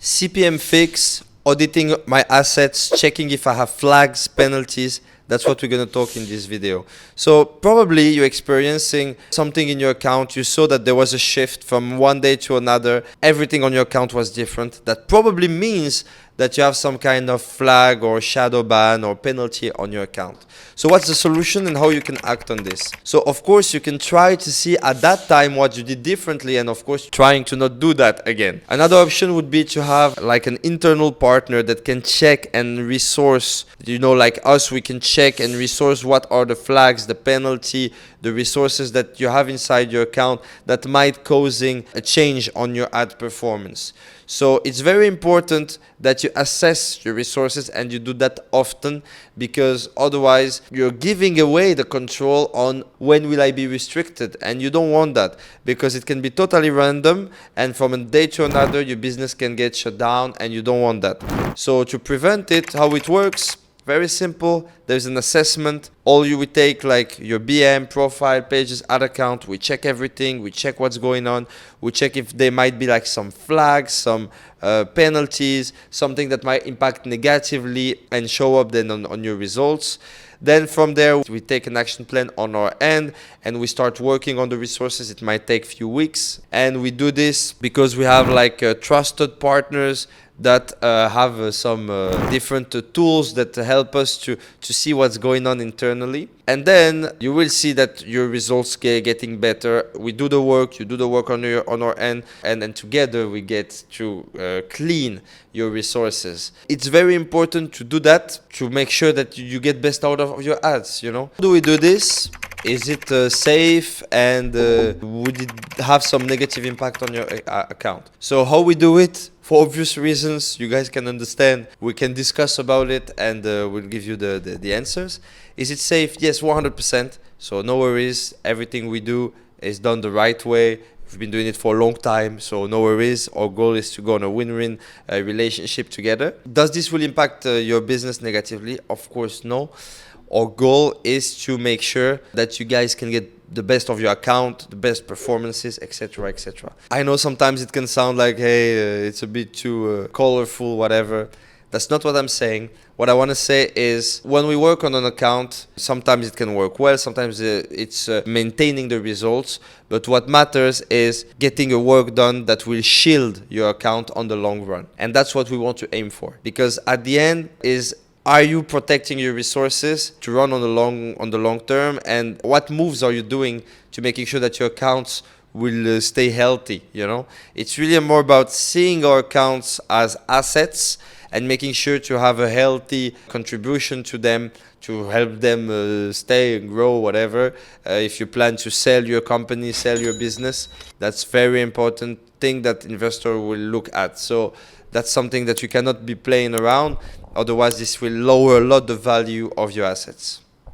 CPM fix, auditing my assets, checking if I have flags, penalties. That's what we're going to talk in this video. So probably you're experiencing something in your account. You saw that there was a shift from one day to another. Everything on your account was different. That probably means that you have some kind of flag or shadow ban or penalty on your account. So what's the solution and how you can act on this? So of course you can try to see at that time what you did differently, and of course trying to not do that again. Another option would be to have like an internal partner that can check and resource, like us, we can check and resource what are the flags, the penalty, the resources that you have inside your account that might causing a change on your ad performance. So it's very important that you assess your resources and you do that often, because otherwise you're giving away the control on when will I be restricted, and you don't want that because it can be totally random, and from a day to another your business can get shut down, and you don't want that. So to prevent it, how it works, very simple. There's an assessment. All you would take like your BM, profile, pages, ad account. We check everything. We check what's going on. We check if there might be like some flags, some penalties, something that might impact negatively and show up then on your results. Then from there, we take an action plan on our end and we start working on the resources. It might take a few weeks. And we do this because we have like trusted partners that have some different tools that help us to see what's going on internally. And then you will see that your results getting better. We do the work, you do the work on our end, and then together we get to clean your resources. It's very important to do that to make sure that you get best out of your ads, How do we do this? Is it safe, and would it have some negative impact on your account? So how we do it, for obvious reasons, you guys can understand. We can discuss about it and we'll give you the answers. Is it safe? Yes, 100%. So no worries. Everything we do is done the right way. We've been doing it for a long time, so no worries. Our goal is to go on a win-win relationship together. Does this will impact your business negatively? Of course, no. Our goal is to make sure that you guys can get the best of your account, the best performances, etc., etc. I know sometimes it can sound like, hey, it's a bit too colorful, whatever. That's not what I'm saying. What I want to say is when we work on an account, sometimes it can work well, sometimes it's maintaining the results. But what matters is getting a work done that will shield your account on the long run. And that's what we want to aim for. Because at the end is, are you protecting your resources to run on the long term? And what moves are you doing to making sure that your accounts will stay healthy? It's really more about seeing our accounts as assets and making sure to have a healthy contribution to them, to help them stay and grow, whatever. If you plan to sell your company, sell your business, that's very important thing that investor will look at. So that's something that you cannot be playing around. Otherwise, this will lower a lot the value of your assets.